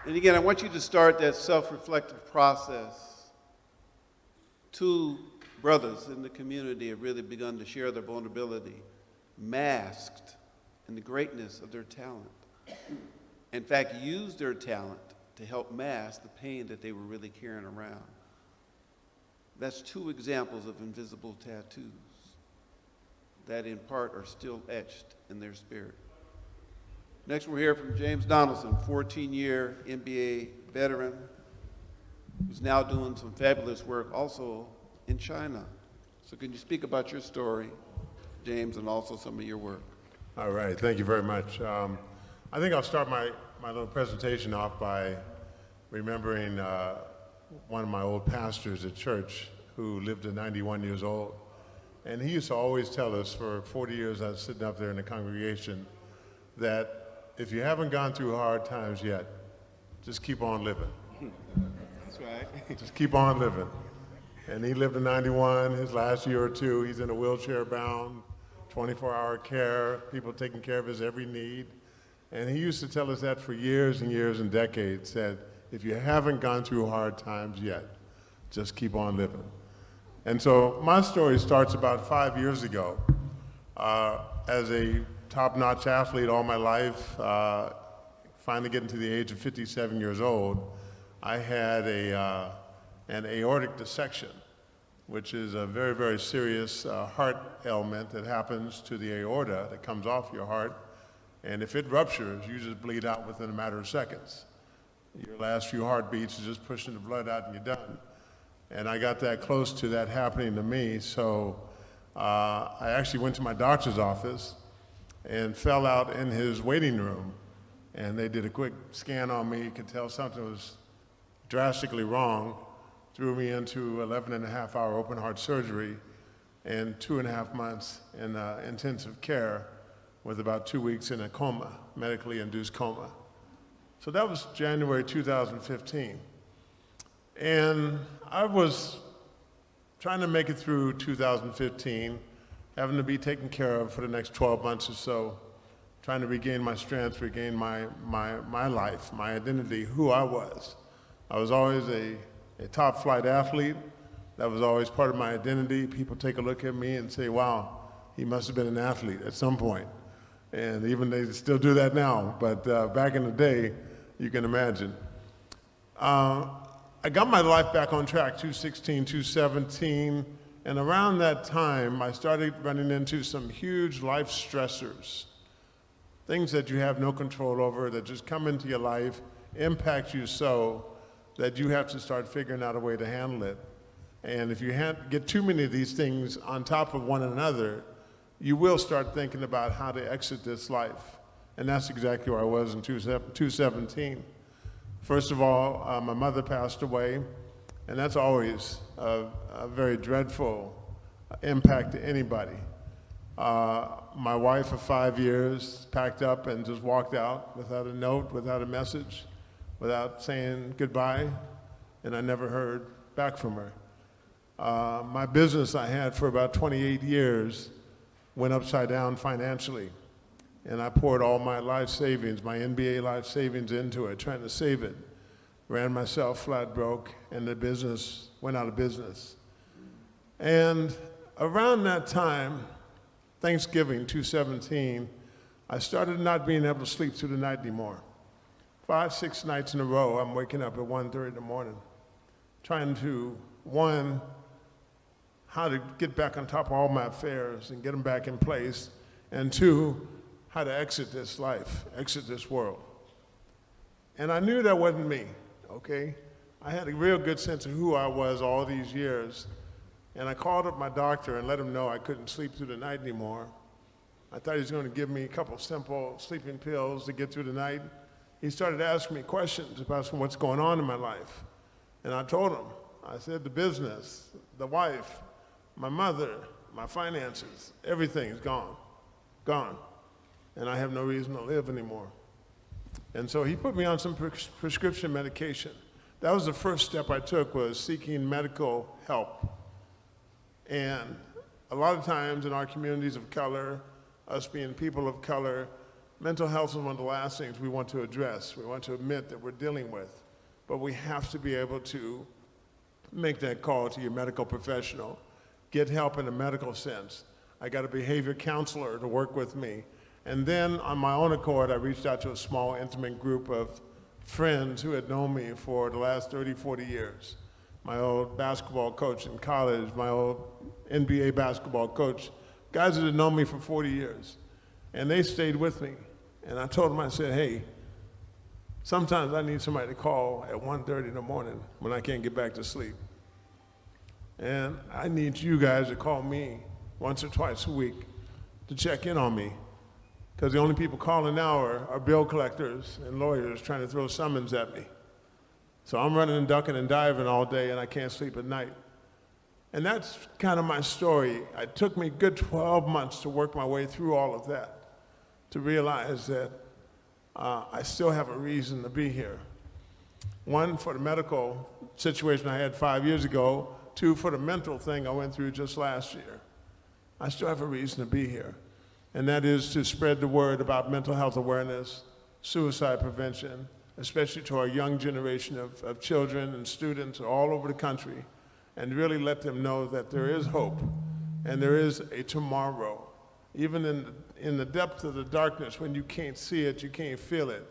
And again, I want you to start that self-reflective process. Two brothers in the community have really begun to share their vulnerability, masked in the greatness of their talent. In fact, use their talent to help mask the pain that they were really carrying around. That's two examples of invisible tattoos that in part are still etched in their spirit. Next, we'll hear from James Donaldson, 14-year NBA veteran, who's now doing some fabulous work also in China. So can you speak about your story, James, and also some of your work? All right, thank you very much. I think I'll start my little presentation off by remembering one of my old pastors at church who lived to 91 years old. And he used to always tell us, for 40 years I was sitting up there in the congregation, that if you haven't gone through hard times yet, just keep on living. That's right. Just keep on living. And he lived to 91. His last year or two, he's in a wheelchair bound, 24-hour care, people taking care of his every need. And he used to tell us that for years and years and decades, that if you haven't gone through hard times yet, just keep on living. And so my story starts about 5 years ago. As a top-notch athlete all my life, finally getting to the age of 57 years old, I had an aortic dissection, which is a very, very serious heart ailment that happens to the aorta that comes off your heart. And if it ruptures, you just bleed out within a matter of seconds. Your last few heartbeats is just pushing the blood out and you're done. And I got that close to that happening to me, so I actually went to my doctor's office and fell out in his waiting room. And they did a quick scan on me, could tell something was drastically wrong, threw me into 11.5-hour open heart surgery and 2.5 months in intensive care with about 2 weeks in a coma, medically induced coma. So that was January 2015. And I was trying to make it through 2015, having to be taken care of for the next 12 months or so, trying to regain my strength, regain my life, my identity, who I was. I was always a top flight athlete. That was always part of my identity. People take a look at me and say, wow, he must have been an athlete at some point. And even they still do that now, but back in the day, you can imagine. I got my life back on track, 2016, 2017, and around that time, I started running into some huge life stressors, things that you have no control over, that just come into your life, impact you so that you have to start figuring out a way to handle it. And if you get too many of these things on top of one another, you will start thinking about how to exit this life. And that's exactly where I was in 2017. First of all, my mother passed away, and that's always a very dreadful impact to anybody. My wife of 5 years packed up and just walked out without a note, without a message, without saying goodbye, and I never heard back from her. My business I had for about 28 years went upside down financially. And I poured all my life savings, my NBA life savings into it, trying to save it. Ran myself flat broke, and the business went out of business. And around that time, Thanksgiving 2017, I started not being able to sleep through the night anymore. 5, 6 nights in a row, I'm waking up at 1:30 in the morning, trying to, one, how to get back on top of all my affairs and get them back in place, and two, how to exit this life, exit this world. And I knew that wasn't me, okay? I had a real good sense of who I was all these years, and I called up my doctor and let him know I couldn't sleep through the night anymore. I thought he was going to give me a couple simple sleeping pills to get through the night. He started asking me questions about what's going on in my life. And I told him, I said, the business, the wife, my mother, my finances, everything's gone, gone. And I have no reason to live anymore. And so he put me on some prescription medication. That was the first step I took, was seeking medical help. And a lot of times in our communities of color, us being people of color, mental health is one of the last things we want to address. We want to admit that we're dealing with, but we have to be able to make that call to your medical professional. Get help in a medical sense. I got a behavior counselor to work with me. And then on my own accord, I reached out to a small, intimate group of friends who had known me for the last 30, 40 years. My old basketball coach in college, my old NBA basketball coach, guys that had known me for 40 years. And they stayed with me. And I told them, I said, hey, sometimes I need somebody to call at 1:30 in the morning when I can't get back to sleep. And I need you guys to call me once or twice a week to check in on me. Because the only people calling now are bill collectors and lawyers trying to throw summons at me. So I'm running and ducking and diving all day and I can't sleep at night. And that's kind of my story. It took me a good 12 months to work my way through all of that, to realize that I still have a reason to be here. One, for the medical situation I had 5 years ago. Two, for the mental thing I went through just last year. I still have a reason to be here. And that is to spread the word about mental health awareness, suicide prevention, especially to our young generation of children and students all over the country, and really let them know that there is hope and there is a tomorrow. Even in the depth of the darkness, when you can't see it, you can't feel it,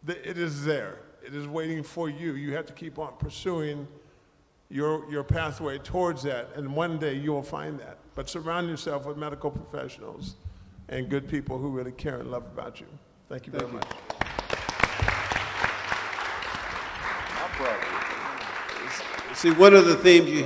it is there. It is waiting for you. You have to keep on pursuing your pathway towards that, and one day you will find that. But surround yourself with medical professionals and good people who really care and love about you. Thank you very much. See, one of the themes you